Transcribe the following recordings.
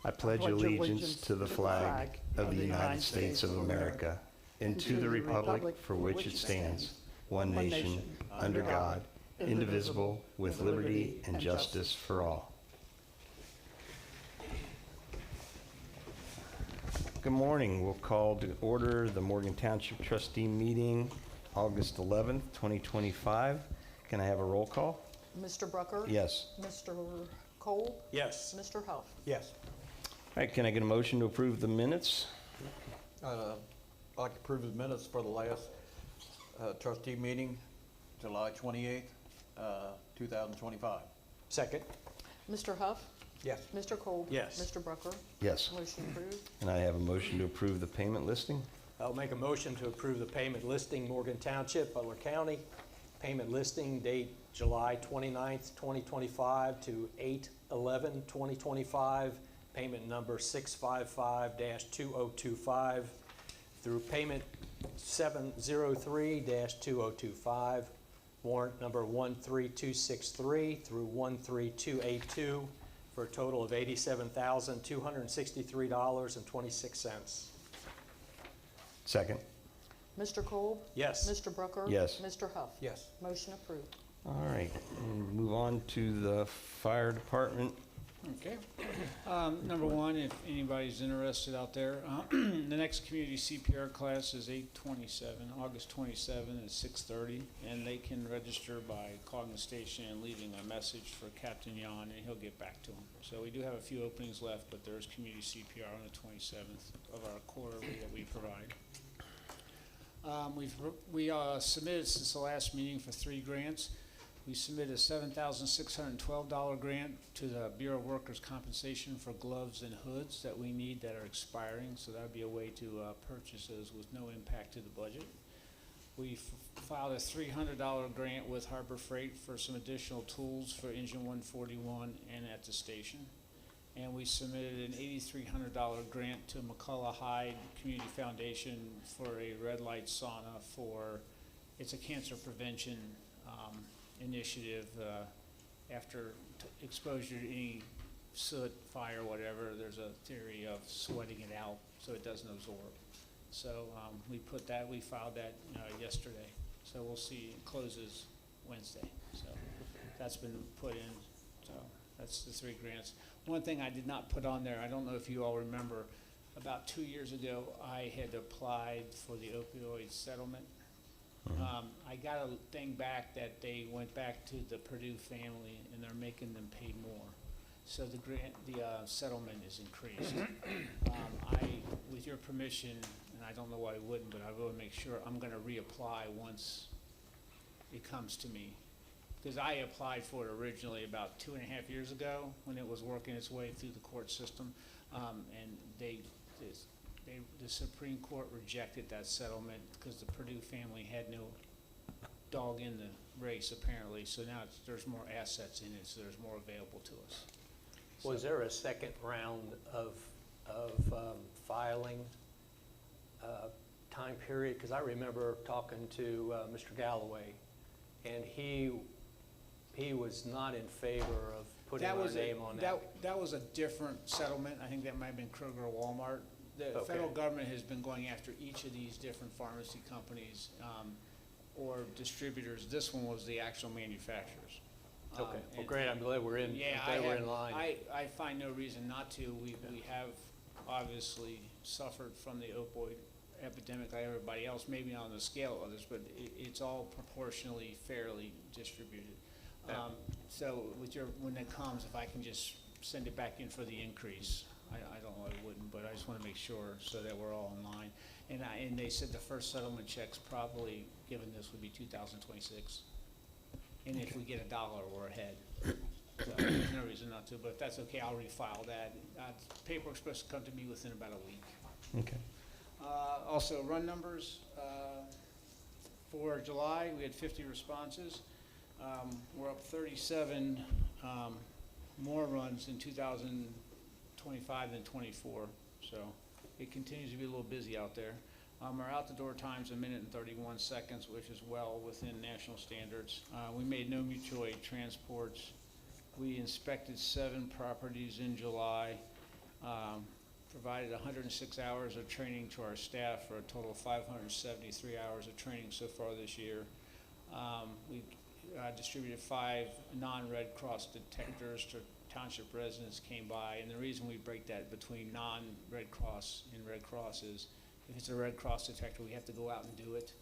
I pledge allegiance to the flag of the United States of America and to the republic for which it stands, one nation, under God, indivisible, with liberty and justice for all. Good morning. We'll call to order the Morgan Township Trustee meeting, August 11th, 2025. Can I have a roll call? Mr. Brucker? Yes. Mr. Cole? Yes. Mr. Huff? Yes. All right, can I get a motion to approve the minutes? I'd like to approve the minutes for the last trustee meeting, July 28th, 2025. Second. Mr. Huff? Yes. Mr. Cole? Yes. Mr. Brucker? Yes. Motion approved. And I have a motion to approve the payment listing? I'll make a motion to approve the payment listing, Morgan Township, Butler County. Payment listing date July 29th, 2025 to 8/11/2025. Payment number 655-2025 through payment 703-2025. Warrant number 13263 through 13282 for a total of $87,263.26. Second. Mr. Cole? Yes. Mr. Brucker? Yes. Mr. Huff? Yes. Motion approved. All right, and move on to the fire department. Okay. Number one, if anybody's interested out there, the next community CPR class is August 27 at 6:30, and they can register by calling the station and leaving a message for Captain Jan, and he'll get back to them. So we do have a few openings left, but there's community CPR on the 27th of our quarterly that we provide. We submitted since the last meeting for 3 grants. We submitted a $7,612 grant to the Bureau of Workers' Compensation for gloves and hoods that we need that are expiring, so that would be a way to purchase those with no impact to the budget. We filed a $300 grant with Harbor Freight for some additional tools for Engine 141 and at the station. And we submitted an $8,300 grant to McCullough Hyde Community Foundation for a red light sauna it's a cancer prevention initiative. After exposure to any soot, fire, whatever, there's a theory of sweating it out so it doesn't absorb. So we filed that yesterday. So we'll see, it closes Wednesday. So that's been put in. So that's the 3 grants. One thing I did not put on there, I don't know if you all remember, about 2 years ago, I had applied for the opioid settlement. I got a thing back that they went back to the Purdue family and they're making them pay more. So the settlement is increased. With your permission, and I don't know why I wouldn't, but I will make sure I'm going to reapply once it comes to me. Because I applied for it originally about 2.5 years ago when it was working its way through the court system, and the Supreme Court rejected that settlement because the Purdue family had no dog in the race apparently. So now there's more assets in it, so there's more available to us. Was there a second round of filing time period? Because I remember talking to Mr. Galloway, and he was not in favor of putting our name on that. That was a different settlement. I think that might have been Kroger or Walmart. The federal government has been going after each of these different pharmacy companies or distributors. This one was the actual manufacturers. Okay. Well, great. I'm glad we're in. We're in line. I find no reason not to. We have obviously suffered from the opioid epidemic like everybody else, maybe not on the scale of others, but it's all proportionally fairly distributed. So when it comes, if I can just send it back in for the increase, I don't know, I wouldn't, but I just want to make sure so that we're all in line. And they said the first settlement checks probably, given this, would be 2026. And if we get $1, we're ahead. So there's no reason not to, but if that's okay, I'll refile that. Paperwork's supposed to come to me within about a week. Okay. Also, run numbers. For July, we had 50 responses. We're up 37 more runs in 2025 than 24. So it continues to be a little busy out there. Our out-the-door time's 1 minute and 31 seconds, which is well within national standards. We made no mutual aid transports. We inspected 7 properties in July. provided 106 hours of training to our staff for a total of 573 hours of training so far this year. We distributed 5 non-Red Cross detectors to Township residents came by, and the reason we break that between non-Red Cross and Red Cross is if it's a Red Cross detector, we have to go out and do it.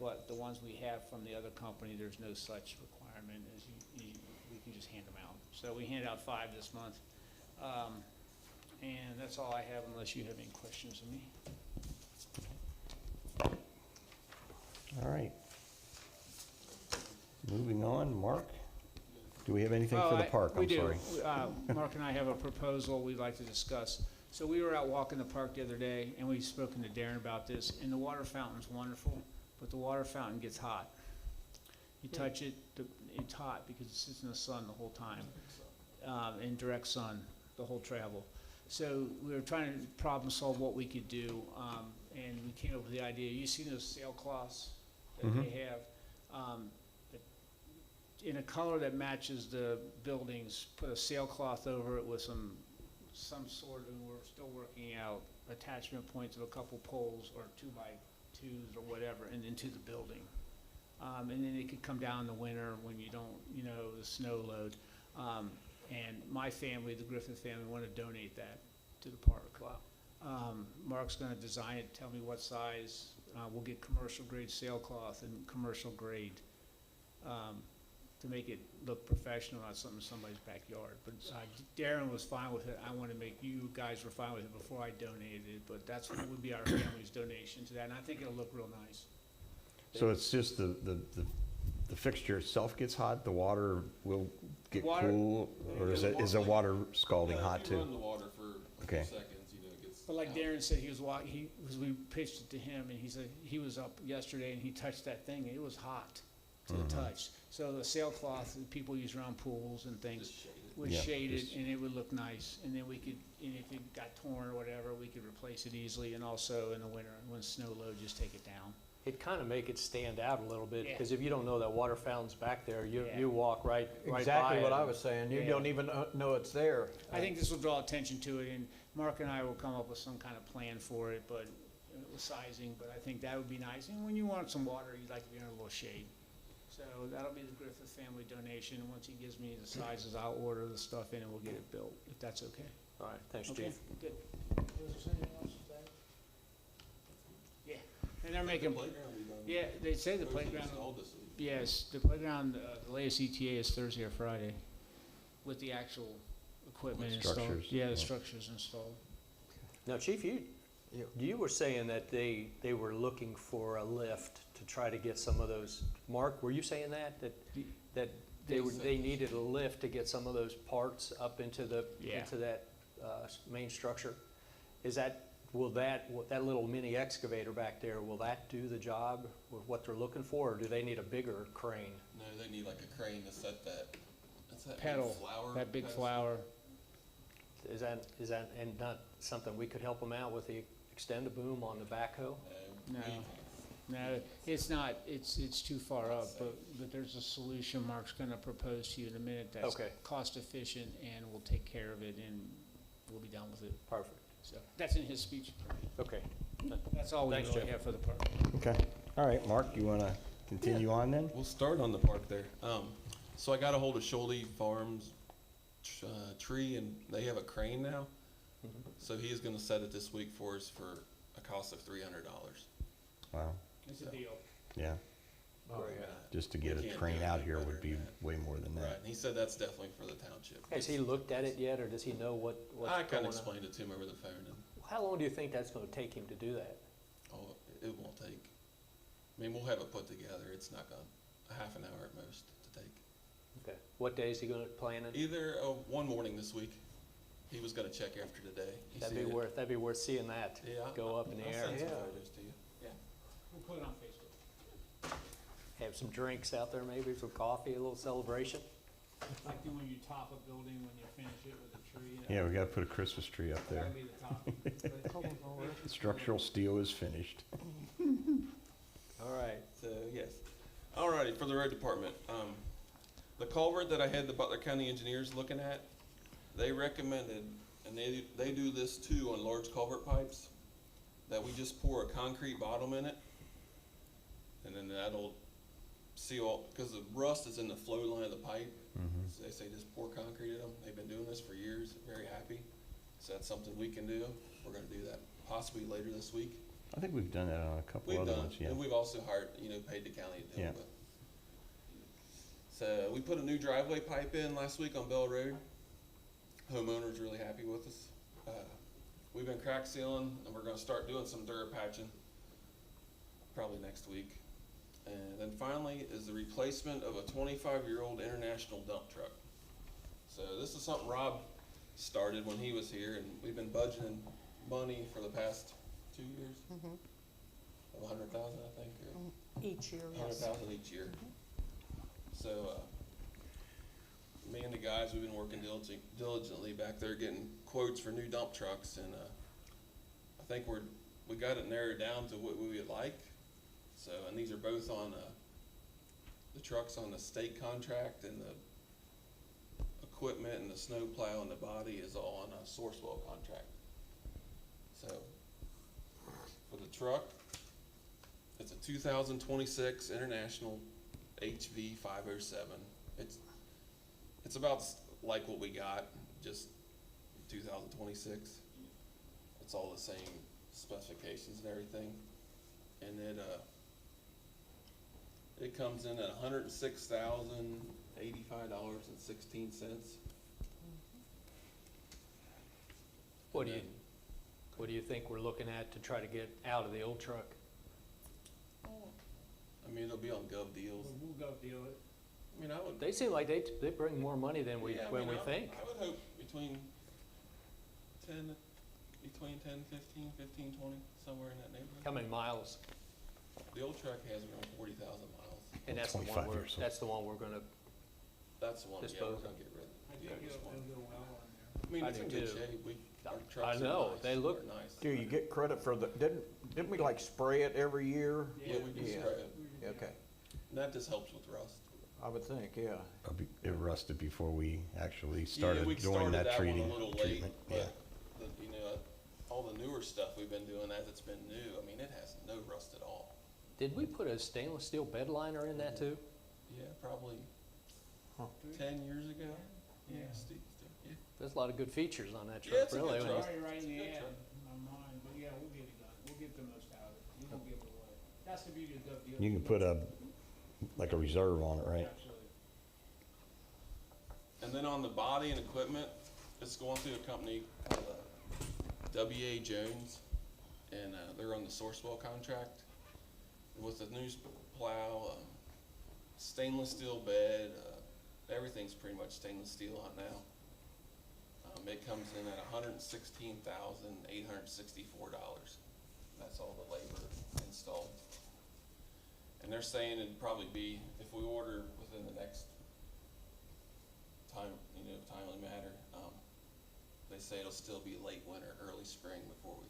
But the ones we have from the other company, there's no such requirement, as we can just hand them out. So we handed out 5 this month. And that's all I have unless you have any questions of me. All right. Moving on, Mark, do we have anything for the park? I'm sorry. We do. Mark and I have a proposal we'd like to discuss. So we were out walking the park the other day, and we've spoken to Darren about this, and the water fountain's wonderful, but the water fountain gets hot. You touch it, it's hot because it sits in the sun the whole time, in direct sun, the whole travel. So we were trying to problem solve what we could do, and we came up with the idea. You see those sailcloths that they have? In a color that matches the buildings, put a sailcloth over it with some sort of, we're still working out, attachment points of a couple poles or 2x2s or whatever, and into the building. And then it could come down in the winter when you don't, the snow load. And my family, the Griffith family, want to donate that to the park. Wow. Mark's going to design it, tell me what size. We'll get commercial grade sailcloth and commercial grade to make it look professional, not something in somebody's backyard. But Darren was fine with it. I want to make you guys were fine with it before I donated it. But that's what would be our family's donation to that, and I think it'll look real nice. So it's just the fixture itself gets hot, the water will get cool, or is the water scalding hot If you too? run the water for a Okay. few seconds, it gets. But like Darren said, he was walking. We pitched it to him, and he said he was up yesterday and he touched that thing, and it was hot to the touch. So the sailcloth that people use around pools and things Just shade it. was Yeah, shaded, just- and it would look nice. And then we could, and if it got torn or whatever, we could replace it easily. And also in the winter, when snow load, just take it down. It kind of make it stand out a little bit, Yeah. because if you don't know that water fountain's back there, you Yeah. you walk right by Exactly what it. I was saying. You Yeah. don't even know it's there. I think this will draw attention to it, and Mark and I will come up with some kind of plan for it, but with sizing. But I think that would be nice. And when you want some water, you'd like to be in a little shade. So that'll be the Griffith family donation. And once he gives me the sizes, I'll order the stuff in and we'll get it built, if that's okay. All right, thanks, Okay, Chief. good. Yeah, and they're making, yeah, they say the playground, yes, the playground, the latest ETA is Thursday or Friday with the actual equipment With installed. structures, Yeah, the yeah. structures installed. Now, Chief, you Yeah. were saying that they were looking for a lift to try to get some of those. Mark, were you saying that they needed a lift to get some of those parts up into Yeah. that main structure? Will that little mini excavator back there, will that do the job with what they're looking for, or do they need a bigger crane? No, they need like a crane to set that. That's that Pedal, big flower. that big pedestal. flower. Is that and not something we could help them out with, the extend a boom on the backhoe? No. we- No, it's not, it's too far up, but there's a solution Mark's gonna propose to you in a minute that's Okay. cost efficient and will take care of it, and we'll be done with it. Perfect. So, that's in his speech. Okay. That's all we Thanks, really Jeff. have for the park. Okay, all right, Mark, you wanna continue on then? We'll start on the park there. So I got a hold of Schulte Farms Tree, and they have a crane now. So he is gonna set it this week for us for a cost of $300. Wow, It's a deal. yeah, just to get We a can't crane do out any here better would be than that. way more than Right, that. and he said that's definitely for the township. Has he looked at it yet, or does he know what's I going kinda on? explained it to him over the phone, and, How long do you think that's gonna take him to do that? oh, it won't take. I mean, we'll have it put together. It's not gonna, a half an hour at most to take. Okay. What day is he gonna plan it? Either, one morning this week. He was gonna check after today. He That'd said be it- worth seeing that Yeah, go up in the I'll air. send some Yeah. photos to you. We'll put it on Facebook. Have some drinks out there, maybe some coffee, a little celebration. Like when you top a building, when you finish it with a tree. Yeah, we gotta put a Christmas tree up there. That'll be the top. Structural steel is finished. All right. So, yes. Alrighty, for the road department, the culvert that I had the Butler County engineers looking at, they recommended, And they do this too on large culvert pipes, that we just pour a concrete bottom in it, and then that'll seal, because the rust is in the flow line of the pipe. So they say just pour concrete in them. They've been doing this for years, very happy. So that's something we can do. We're gonna do that possibly later this week. I think we've done that on a couple We've other done, ones, yeah. and we've also hired, paid the county to do Yeah. it. But so we put a new driveway pipe in last week on Bell Road. Homeowner's really happy with us. We've been crack sealing, and we're gonna start doing some dirt patching probably next week. And then finally is the replacement of a 25-year-old international dump truck. So this is something Rob started when he was here, and we've been budgeting money for the past 2 years. Of 100,000, I think, or Each year, yes. 100,000 each year. So, me and the guys, we've been working diligently back there getting quotes for new dump trucks, and I think we got it narrowed down to what we would like. So, and these are both on the trucks on the state contract, and the equipment and the snow plow and the body is all on a Sourcewell contract. So, for the truck, it's a 2026 International HV 507. It's about like what we got, just 2026. It's all the same specifications and everything. And it comes in at $106,085.16. What do you think we're looking at to try to get out of the old truck? I mean, it'll be on Gov Deals. We'll go deal it. I mean, I would. They seem like they bring more money than we Yeah, I when mean, we think. I would hope between 10, 15, 20, somewhere in that neighborhood. How many miles? The old truck has around 40,000 miles. And that's the 25 one years old. that's the one we're gonna. That's the one, yeah, Dispose we're of. gonna get rid of. I Yeah, think this one. it'll go well on there. I mean, I it's do in good too. shape. Our I trucks are know, nice. they look- They're nice. Do you get credit for the, didn't we like spray it every year? Yeah, we do Yeah. spray it. Okay, And that just helps with rust. I would think, yeah. It rusted before we actually Yeah, started we doing started that one treating. a little late, treatment, yeah. but all the newer stuff we've been doing that's been new. I mean, it has no rust at all. Did we put a stainless steel bed liner in that too? Yeah, probably Huh. 10 years ago. Yeah, Yeah. Steve, yeah. There's a lot of good features on that Yeah, truck, it's a good really. when you- truck. Sorry, right in the Good ad truck. on mine, but yeah, we'll get it done. We'll get the most out of it. We won't give it away. That's the beauty of Gov Deals. You can put like a reserve on it, right? Absolutely. And then on the body and equipment, it's going through a company called W.A. Jones, and they're on the Sourcewell contract. With the new plow, stainless steel bed, everything's pretty much stainless steel on now. It comes in at $116,864. That's all the labor installed. And they're saying it'd probably be, if we order within the next timely matter, they say it'll still be late winter, early spring before we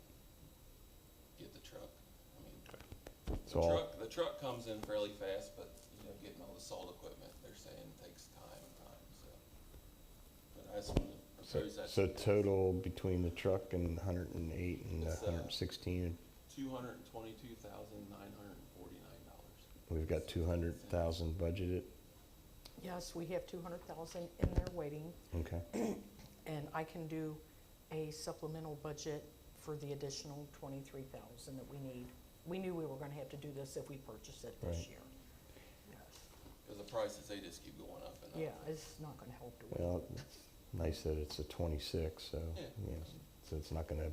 get the truck. I mean, the truck comes in fairly fast, but, getting all the salt equipment, they're saying takes time, so. But I just wanted to propose that. So total between the truck and 108 and It's, 116, $222,949. we've got 200,000 budgeted. Yes, we have 200,000 in there waiting, Okay. and I can do a supplemental budget for the additional 23,000 that we need. We knew we were gonna have to do this if we purchase it this Right. year. Yes. Because the prices, they just keep going up and up. Yeah, it's not gonna help, do it? Well, it's nice that it's a 26, so, Yeah. yes, so it's not gonna,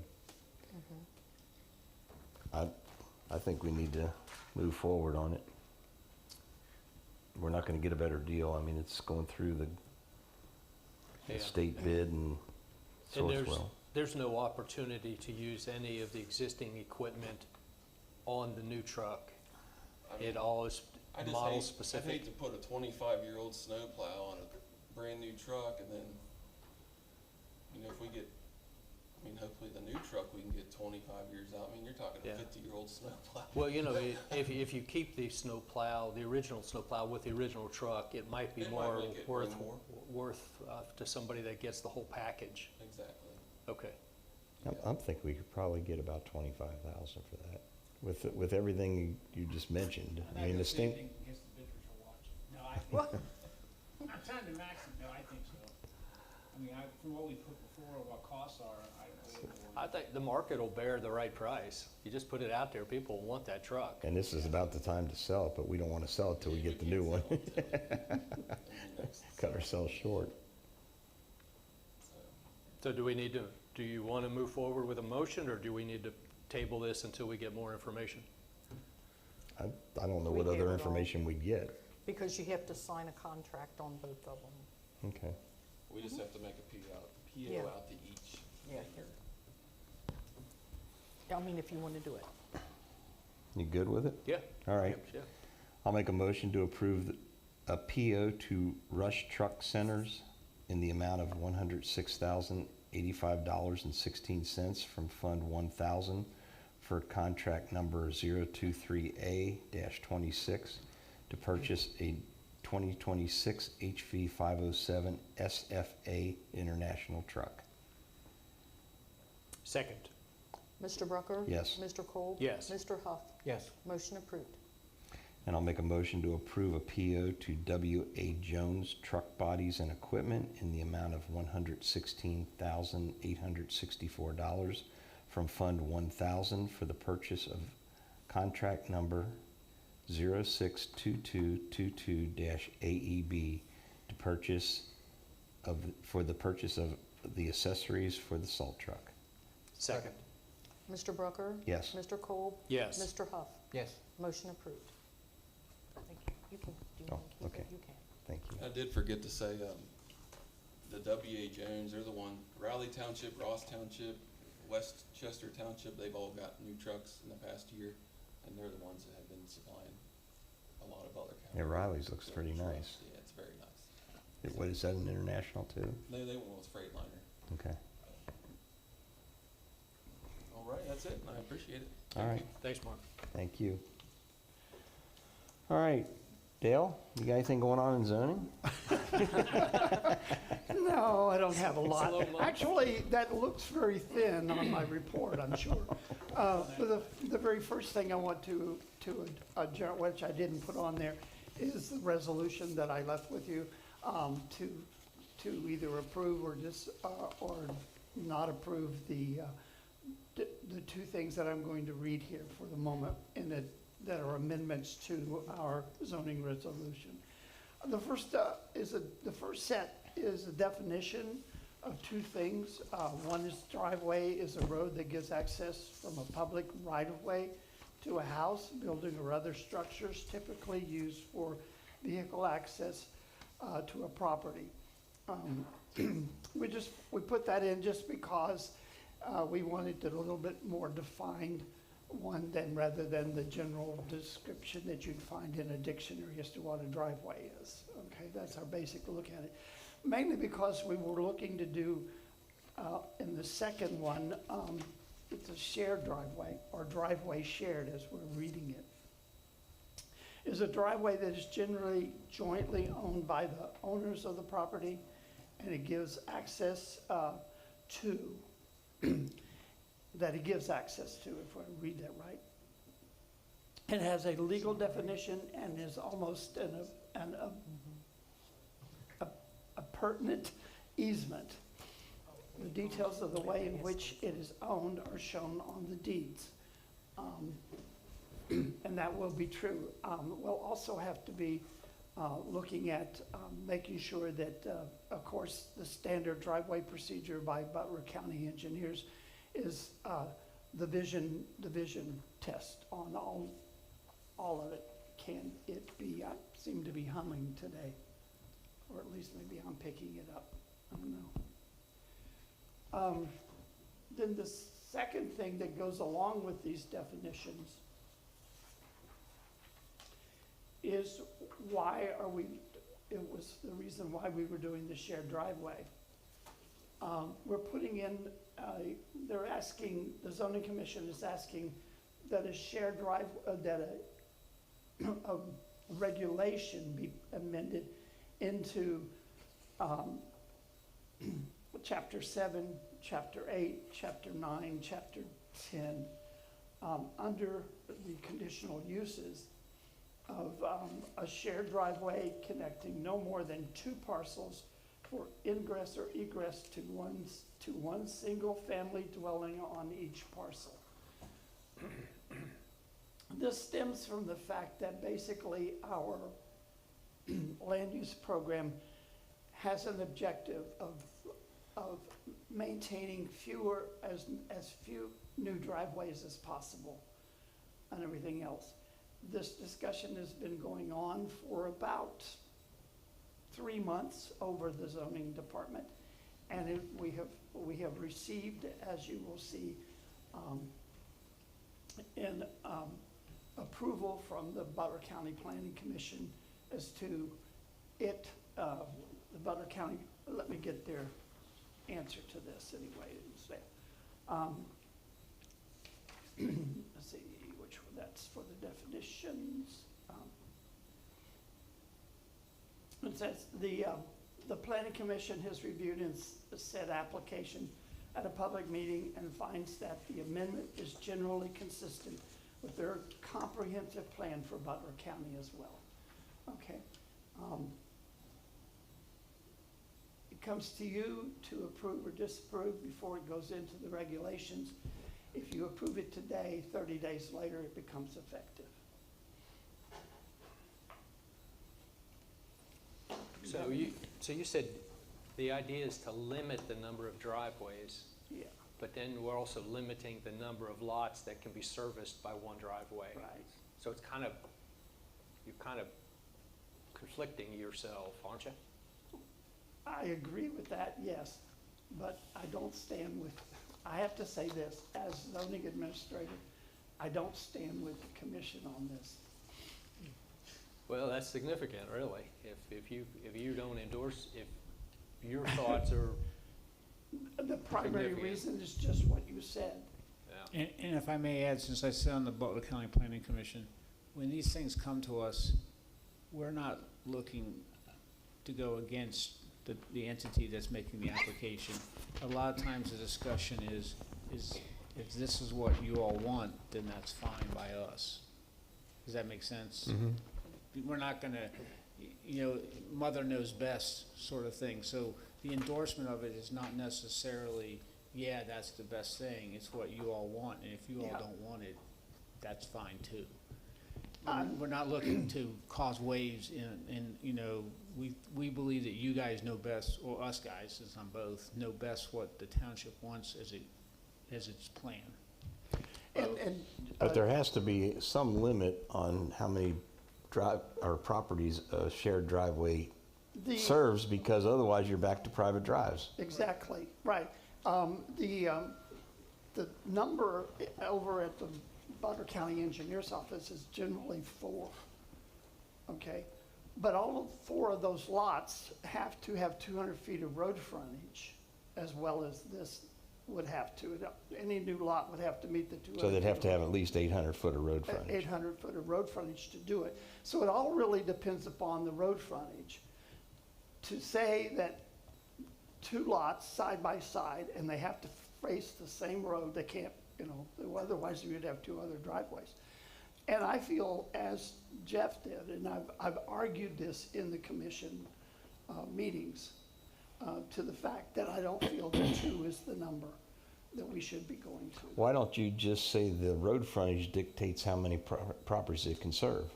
I think we need to move forward on it. We're not gonna get a better deal. I mean, it's going through the Yeah. state bid and And Sourcewell. there's no opportunity to use any of the existing equipment on the new truck. I mean, It all is I just model hate, I'd specific. hate to put a 25-year-old snowplow on a brand new truck and then, if we get, hopefully the new truck, we can get 25 years out. I mean, you're talking a Yeah. 50-year-old snowplow. Well, if you keep the snow plow, the original snow plow with the original truck, it might be It might more make it worth more. to somebody that gets the whole package. Exactly. Okay. I'm thinking we could probably get about 25,000 for that, with everything you just mentioned. I mean, the same stink, thing against the bidders are watching. No, I think, I'm trying to max it, no, I think so. I mean, from what we put before, what costs are, I think the market will bear the right price. You just put it out there, people will want that truck. and this is about the time to sell it, but we don't want to sell it till we get the new one. Cut ourselves short. So do you want to move forward with a motion, or do we need to table this until we get more information? I don't know We what gave it other all. information we'd get. Because you have to sign a contract on both of them. Okay. We just have to make a Yeah. PO out to each. Yeah, here. I mean, if you want to do it. You good with it? Yeah. All right. Yeah. I'll make a motion to approve a PO to Rush Truck Centers in the amount of $106,085.16 from Fund 1000 for contract number 023A-26 to purchase a 2026 HV 507 SFA International truck. Second. Mr. Brucker? Yes. Mr. Cole? Yes. Mr. Huff? Yes. Motion approved. And I'll make a motion to approve a PO to W.A. Jones Truck Bodies and Equipment in the amount of $116,864 from Fund 1000 for the purchase of contract number 062222-AEB for the purchase of the accessories for the salt truck. Second. Mr. Brucker? Yes. Mr. Cole? Yes. Mr. Huff? Yes. Motion approved. Thank you. You can, do you Oh, want to keep okay. it? You can. Thank you. I did forget to say, the W.A. Jones, they're the one, Raleigh Township, Ross Township, Westchester Township, they've all got new trucks in the past year, and they're the ones that have been supplying a lot of Butler County. Yeah, Riley's looks pretty trucks. nice. Yeah, it's very nice. What, is that an international too? They went with Freightliner. Okay. All right, that's it, and I appreciate it. All right. Thanks, Mark. Thank you. All right, Dale, you got anything going on in zoning? No, I don't have a lot. Slow mo. Actually, that looks very thin on my report, I'm sure. But the very first thing I want to adjourn, which I didn't put on there, is the resolution that I left with you to either approve or or not approve the two things that I'm going to read here for the moment that are amendments to our zoning resolution. The first set is a definition of two things. One is driveway is a road that gives access from a public right-of-way to a house, building, or other structures typically used for vehicle access to a property. We put that in just because we wanted it a little bit more defined one rather than the general description that you'd find in a dictionary as to what a driveway is. Okay, that's our basic look at it. Mainly because we were looking to do, in the second one, it's a shared driveway, or driveway shared as we're reading it. Is a driveway that is generally jointly owned by the owners of the property, and it gives access that it gives access to, if I read that right. It has a legal definition and is almost a pertinent easement. The details of the way in which it is owned are shown on the deeds. And that will be true. We'll also have to be looking at making sure that, of course, the standard driveway procedure by Butler County engineers is the vision test on all of it. Can it be? I seem to be humming today, or at least maybe I'm picking it up. I don't know. Then the second thing that goes along with these definitions is it was the reason why we were doing the shared driveway. We're putting in, the zoning commission is asking that a shared drive, that a regulation be amended into chapter 7, Chapter 8, Chapter 9, Chapter 10, under the conditional uses of a shared driveway connecting no more than 2 parcels for ingress or egress to one single-family dwelling on each parcel. This stems from the fact that basically our land use program has an objective of maintaining as few new driveways as possible and everything else. This discussion has been going on for about 3 months over the zoning department, and we have received, as you will see, approval from the Butler County Planning Commission as to it, the Butler County, let me get their answer to this anyway. It's there. Let's see, which one, that's for the definitions. It says the Planning Commission has reviewed and said application at a public meeting and finds that the amendment is generally consistent with their comprehensive plan for Butler County as well. Okay. It comes to you to approve or disapprove before it goes into the regulations. If you approve it today, 30 days later, it becomes effective. So you said the idea is to limit the number of driveways, Yeah, but then we're also limiting the number of lots that can be serviced by one driveway. right. So it's you're kind of conflicting yourself, aren't you? I agree with that, yes, but I don't stand with, I have to say this, as zoning administrator, I don't stand with the commission on this. Well, that's significant, really. If you don't endorse, if your thoughts are, The primary Significant. reason is just what you said. yeah. And if I may add, since I sit on the Butler County Planning Commission, when these things come to us, we're not looking to go against the entity that's making the application. A lot of times the discussion is if this is what you all want, then that's fine by us. Does that make sense? We're not gonna, mother knows best sort of thing. So the endorsement of it is not necessarily, yeah, that's the best thing. It's what you all want. And if you all Yeah. don't want it, that's fine too. We're not looking to cause waves and we believe that you guys know best, or us guys, since I'm both, know best what the township wants as its plan. But there has to be some limit on how many properties a shared driveway serves, because otherwise you're back to private drives. Exactly, right. The number over at the Butler County Engineer's Office is generally 4, okay? But all 4 of those lots have to have 200 feet of road frontage, as well as this would have to. Any new lot would have to meet the 200. So they'd have to have at least 800 foot of road frontage. 800 foot of road frontage to do it. So it all really depends upon the road frontage. To say that 2 lots side by side and they have to face the same road, they can't, otherwise you would have 2 other driveways. And I feel, as Jeff did, and I've argued this in the commission meetings, to the fact that I don't feel that 2 is the number that we should be going to. Why don't you just say the road frontage dictates how many properties it can serve?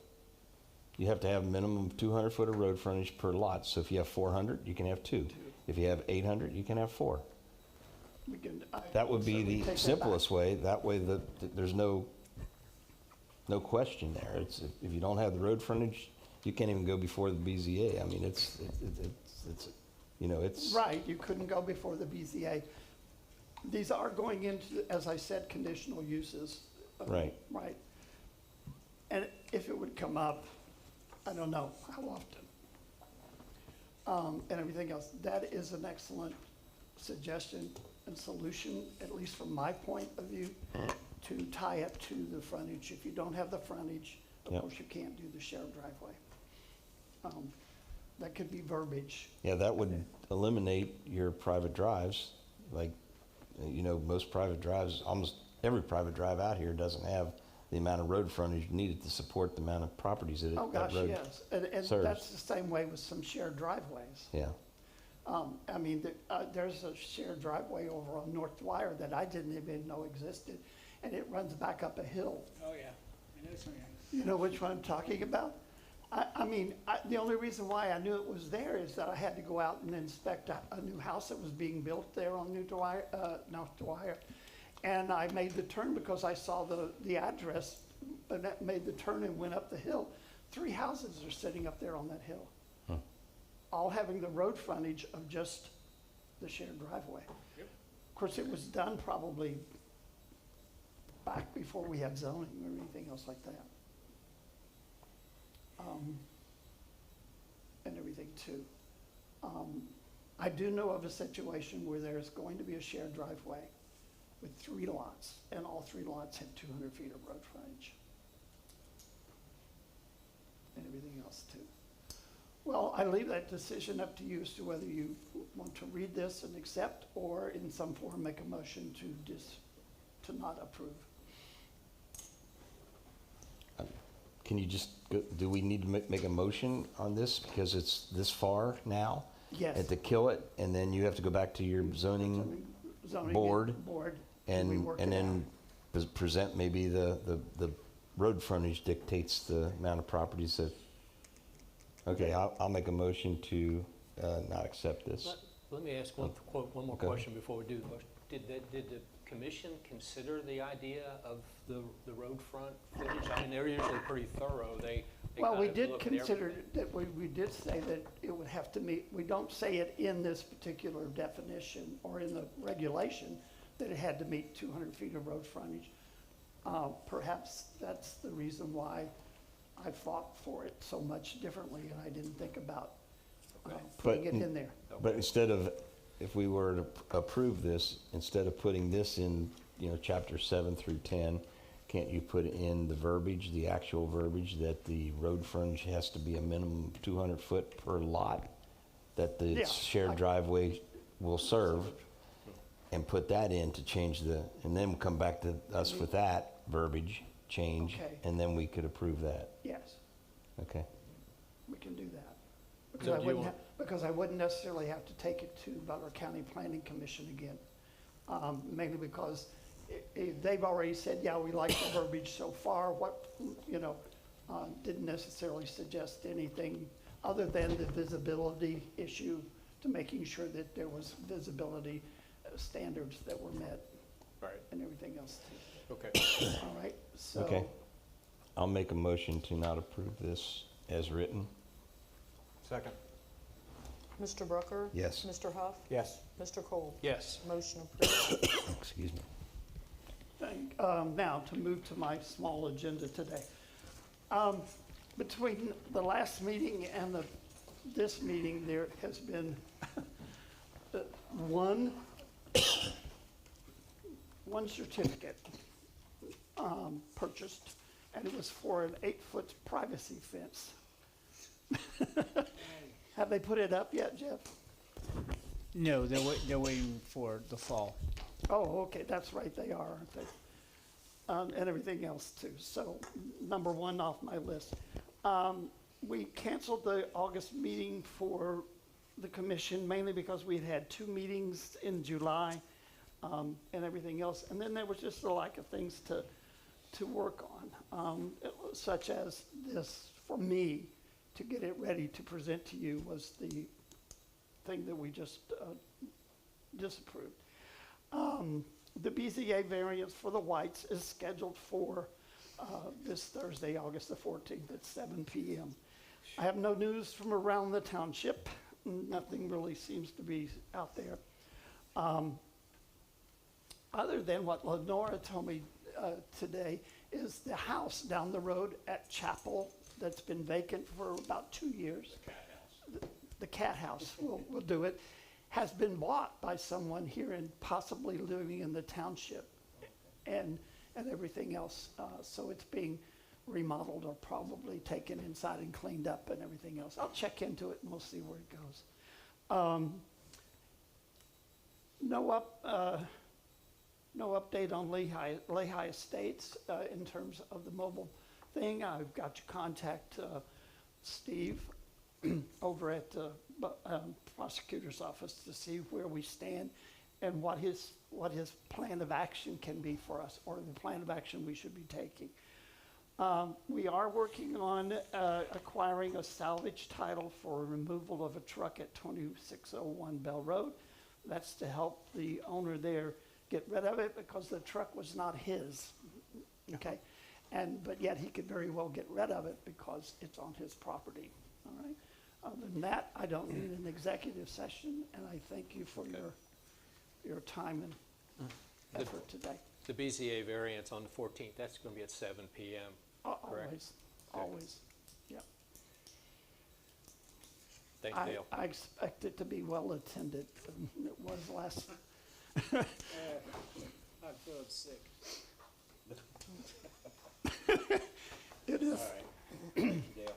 You have to have a minimum of 200 foot of road frontage per lot. So if you have 400, you can have 2. If you have 800, you can have 4. That would be certainly the take that simplest way. That way there's no question there. If you don't have the road frontage, you can't even go before the BZA. I mean, it's Right, you couldn't go before the BZA. These are going into, as I said, conditional uses. Right. Right. And if it would come up, I don't know how often, and everything else, that is an excellent suggestion and solution, at least from my point of view, to tie up to the frontage. If you don't have the frontage, of Yep. course, you can't do the shared driveway. That could be verbiage. Yeah, that would eliminate your private drives, like you know, most private drives, almost every private drive out here doesn't have the amount of road frontage needed to support the amount of properties that Oh, that gosh, road yes. And serves. that's the same way with some shared driveways. Yeah. I mean, there's a shared driveway over on North Dwyer that I didn't even know existed, and it runs back up a hill. Oh, yeah. I know something. You know which one I'm talking about? I mean, the only reason why I knew it was there is that I had to go out and inspect a new house that was being built there on North Dwyer. And I made the turn because I saw the address, and that made the turn and went up the hill. 3 houses are sitting up there on that hill, all having the road frontage of just the shared driveway. Yep. Of course, it was done probably back before we had zoning or anything else like that. And everything too. I do know of a situation where there's going to be a shared driveway with 3 lots, and all 3 lots have 200 feet of road frontage. And everything else too. Well, I leave that decision up to you as to whether you want to read this and accept, or in some form make a motion to not approve. Can you just, do we need to make a motion on this because it's this far now? Yes. And to kill it, and then you have to go back to your zoning board and we and work it then present maybe the road frontage dictates the amount of properties that, okay, I'll make a motion to not accept this. Let me ask one more Okay. question before we do the question. Did the commission consider the idea of the road front footage? I mean, they're usually pretty thorough. They Well, kind we of did look at consider everything. that, we did say that it would have to meet, we don't say it in this particular definition or in the regulation that it had to meet 200 feet of road frontage. Perhaps that's the reason why I fought for it so much differently, and I didn't think about putting it in there. But instead of, if we were to approve this, instead of putting this in, you know, chapter 7 through 10, can't you put in the verbiage, the actual verbiage, that the road frontage has to be a minimum of 200 foot per lot that the Yeah, shared driveway will serve, and put that in to change and then come back to us with that verbiage change, Okay. and then we could approve that. Yes, Okay. we can do that. So do you Because I wouldn't necessarily have to take it to Butler County Planning Commission again. Mainly because they've already said, yeah, we like the verbiage so far. Didn't necessarily suggest anything other than the visibility issue, to making sure that there was visibility standards that were met. Right. And everything else too. Okay. All right, so. Okay. I'll make a motion to not approve this as written. Second. Mr. Brooker? Yes. Mr. Huff? Yes. Mr. Cole? Yes. Motion approved. Excuse me. Now, to move to my small agenda today. Between the last meeting and this meeting, there has been one certificate purchased, and it was for an 8-foot privacy fence. Have they put it up yet, Jeff? No, they're waiting for the fall. Oh, okay, that's right, they are, aren't they? And everything else too. So, number 1 off my list. We canceled the August meeting for the commission, mainly because we had 2 meetings in July, and everything else. And then there was just a lack of things to work on, such as this, for me, to get it ready to present to you was the thing that we just disapproved. The BZA variance for the whites is scheduled for this Thursday, August the 14th at 7 p.m. I have no news from around the township. Nothing really seems to be out there. Other than what Lenora told me today, is the house down the road at Chapel that's been vacant for about 2 years. The cat house will do it, has been bought by someone here and possibly living in the township and everything else. So it's being remodeled or probably taken inside and cleaned up and everything else. I'll check into it and we'll see where it goes. No update on Lehigh Estates in terms of the mobile thing. I've got to contact Steve over at the prosecutor's office to see where we stand and what his plan of action can be for us, or the plan of action we should be taking. We are working on acquiring a salvage title for removal of a truck at 2601 Bell Road. That's to help the owner there get rid of it because the truck was not his, okay? But yet he could very well get rid of it because it's on his property, all right? Other than that, I don't need an executive session, and I thank you for your time and effort today. The BZA variance on the 14th, that's going to be at 7 PM. Correct. Always, yep. Thanks, Dale. I expect it to be well attended, and it was last. I feel sick. It is. All right. Thank you, Dale.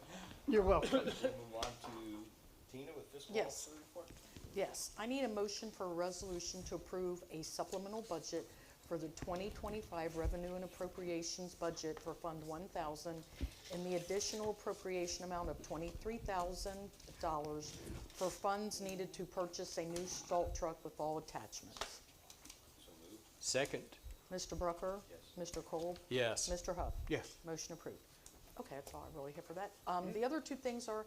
You're welcome. We'll move on to Tina with fiscal Yes. officer report. Yes, I need a motion for a resolution to approve a supplemental budget for the 2025 Revenue and Appropriations Budget for Fund 1000 and the additional appropriation amount of $23,000 for funds needed to purchase a new salt truck with all attachments. So moved. Second, Mr. Brucker? Yes. Mr. Kolb? yes. Mr. Huff? Yes. Motion approved. Okay, that's all I really have for that. The other two things are,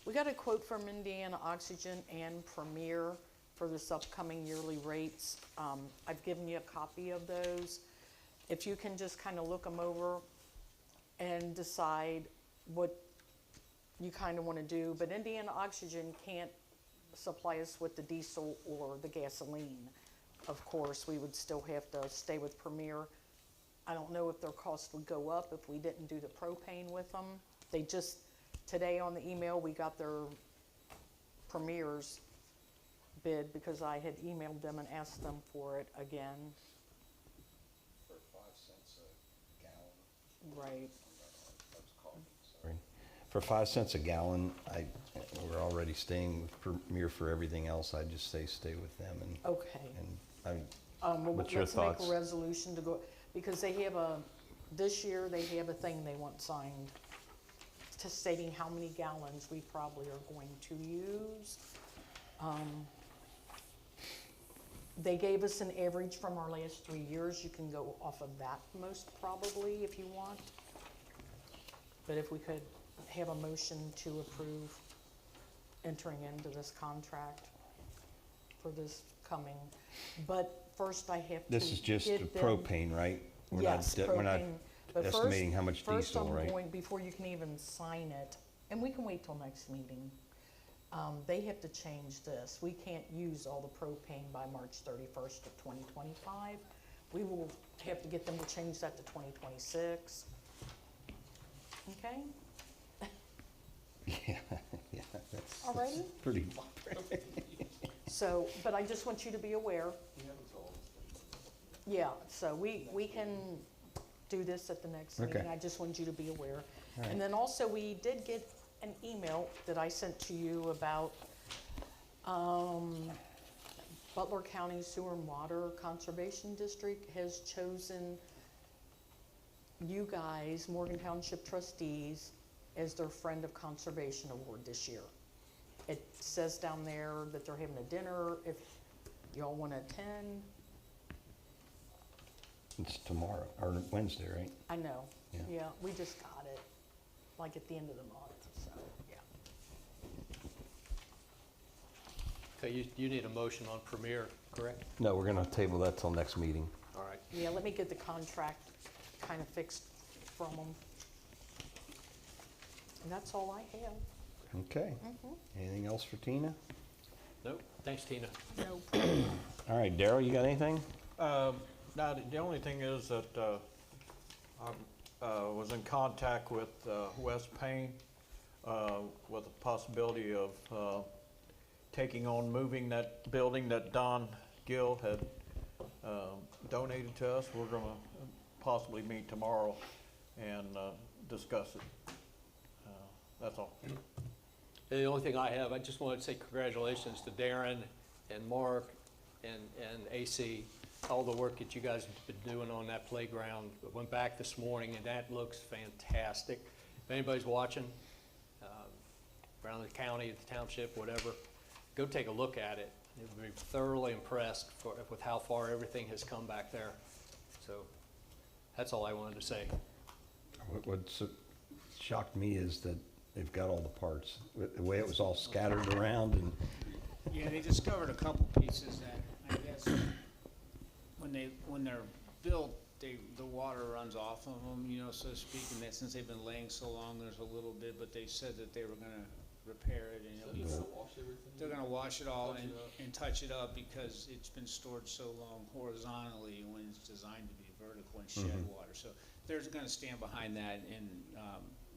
we got a quote from Indiana Oxygen and Premier for this upcoming yearly rates. I've given you a copy of those. If you can just kind of look them over and decide what you kind of want to do. But Indiana Oxygen can't supply us with the diesel or the gasoline. Of course, we would still have to stay with Premier. I don't know if their cost would go up if we didn't do the propane with them. They just, today on the email, we got their Premier's bid because I had emailed them and asked them for it again. For 5 cents a gallon. Right. That's coffee, sorry. For 5 cents a gallon, we're already staying with Premier for everything else. I'd just say stay with them and. Okay. And Well, what's your let's make thoughts? a resolution to go, because they have this year, they have a thing they want signed to stating how many gallons we probably are going to use. They gave us an average from our last 3 years. You can go off of that most probably if you want. But if we could have a motion to approve entering into this contract for this coming. But first I have to This is just get them- propane, right? Yes, We're not propane. But first- estimating how much First, diesel, right? I'm going, before you can even sign it, and we can wait till next meeting, they have to change this. We can't use all the propane by March 31st of 2025. We will have to get them to change that to 2026. Okay? Yeah, that's Alrighty. pretty. So, but I just want you to be aware. Yeah, so we can do this at the next meeting. Okay. I just want you to be aware. All right. And then also, we did get an email that I sent to you about Butler County Sewer and Water Conservation District has chosen you guys, Morgan Township trustees, as their Friend of Conservation Award this year. It says down there that they're having a dinner if y'all want to attend. It's tomorrow, or Wednesday, right? I know. Yeah. Yeah, we just got it, like at the end of the month, so, yeah. Okay, you need a motion on Premier, correct? No, we're gonna table that till next meeting. All right. Yeah, let me get the contract kind of fixed from them. And that's all I have. Okay. Anything else for Tina? Nope, thanks, Tina. No, All right, Daryl, you got anything? No, the only thing is that I was in contact with West Payne with the possibility of taking on moving that building that Don Gill had donated to us. We're gonna possibly meet tomorrow and discuss it. That's all. The only thing I have, I just wanted to say congratulations to Darren and Mark and AC all the work that you guys have been doing on that playground. I went back this morning, and that looks fantastic. If anybody's watching, around the county, the township, whatever, go take a look at it. You'll be thoroughly impressed with how far everything has come back there. So that's all I wanted to say. What shocked me is that they've got all the parts. The way it was all scattered around and, Yeah, they discovered a couple pieces that, I guess, when they're built, the water runs off of them, you know, so to speak, and that since they've been laying so long, there's a little bit, but they said that they were gonna repair it, and it'll be, they're gonna wash it all and touch it up, because it's been stored so long horizontally when it's designed to be vertical and shed water. So they're gonna stand behind that and,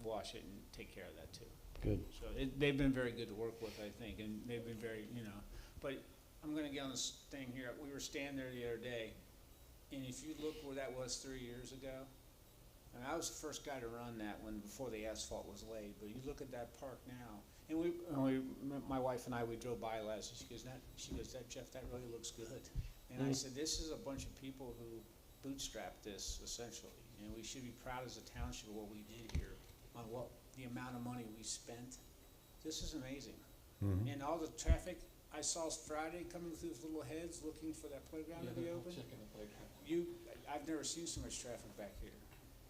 wash it and take care of that too. good. So they've been very good to work with, I think, and they've been very, you know, but I'm gonna get on this thing here. We were standing there the other day, and if you look where that was 3 years ago, and I was the first guy to run that before the asphalt was laid, but you look at that park now, and my wife and I, we drove by last, and she goes, that Jeff, that really looks good. And I said, this is a bunch of people who bootstrapped this, essentially, and we should be proud as a township of what we did here, on the amount of money we spent. This is amazing. And all the traffic I saw Friday coming through with little heads looking for that playground to be open. I've never seen so much traffic back here.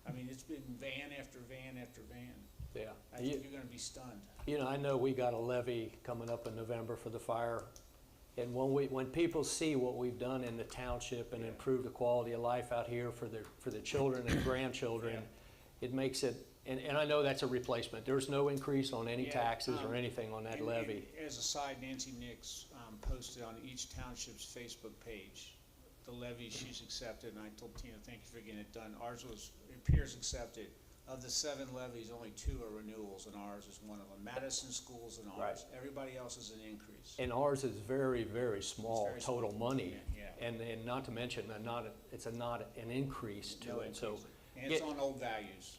I mean, it's been van after van after van. Yeah. I think you're gonna be stunned. You know, I know we got a levy coming up in November for the fire. And when people see what we've done in the township and improve the quality of life out here for the children and grandchildren, it makes it, and I know that's a replacement. There's no increase on any taxes or anything on that levy. And as a side, Nancy Nix posted on each township's Facebook page the levy she's accepted, and I told Tina, thank you for getting it done. Ours appears accepted. Of the 7 levies, only 2 are renewals, and ours is one of them. Madison Schools and ours. Right. Everybody else is an increase. And ours is very, very small very total small. money. Yeah. And not to mention, it's not an increase to No it, so. increase. And it's on old values.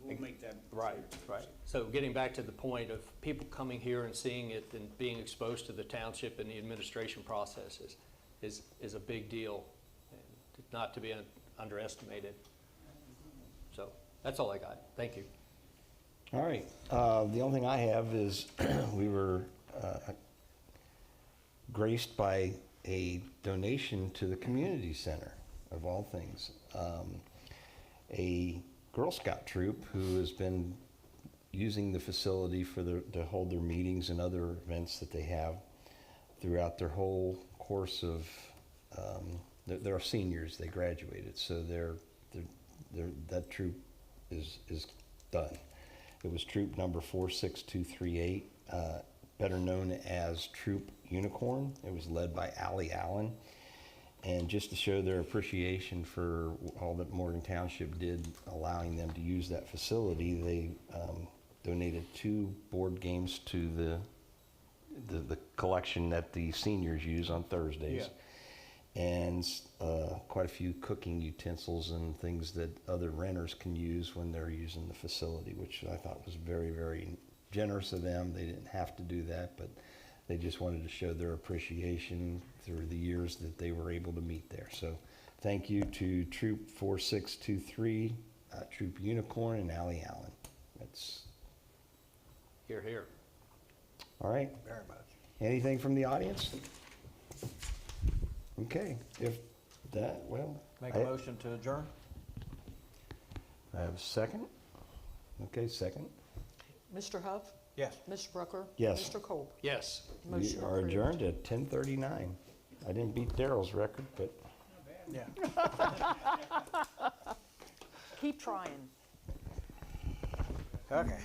We'll make that. Right, right. So getting back to the point of people coming here and seeing it and being exposed to the township and the administration process is a big deal, and not to be underestimated. So that's all I got. Thank you. All right, the only thing I have is we were graced by a donation to the community center, of all things. A Girl Scout troop who has been using the facility to hold their meetings and other events that they have throughout their whole course of, they're seniors, they graduated, so that troop is done. It was troop number 46238, better known as Troop Unicorn. It was led by Allie Allen. And just to show their appreciation for all that Morgan Township did, allowing them to use that facility, they donated 2 board games to the collection that the seniors use on Thursdays. Yeah. And quite a few cooking utensils and things that other renters can use when they're using the facility, which I thought was very, very generous of them. They didn't have to do that, but they just wanted to show their appreciation through the years that they were able to meet there. So thank you to Troop 4623, Troop Unicorn, and Allie Allen. That's Here, here. all right. Very much. Anything from the audience? Okay, if that, well. Make a motion to adjourn? I have a second. Okay, second. Mr. Huff? Yes. Mr. Brucker? Yes. Mr. Kolb? Yes. We Motion are approved. adjourned at 10:39. I didn't beat Daryl's record, but Yeah. Keep trying. Okay.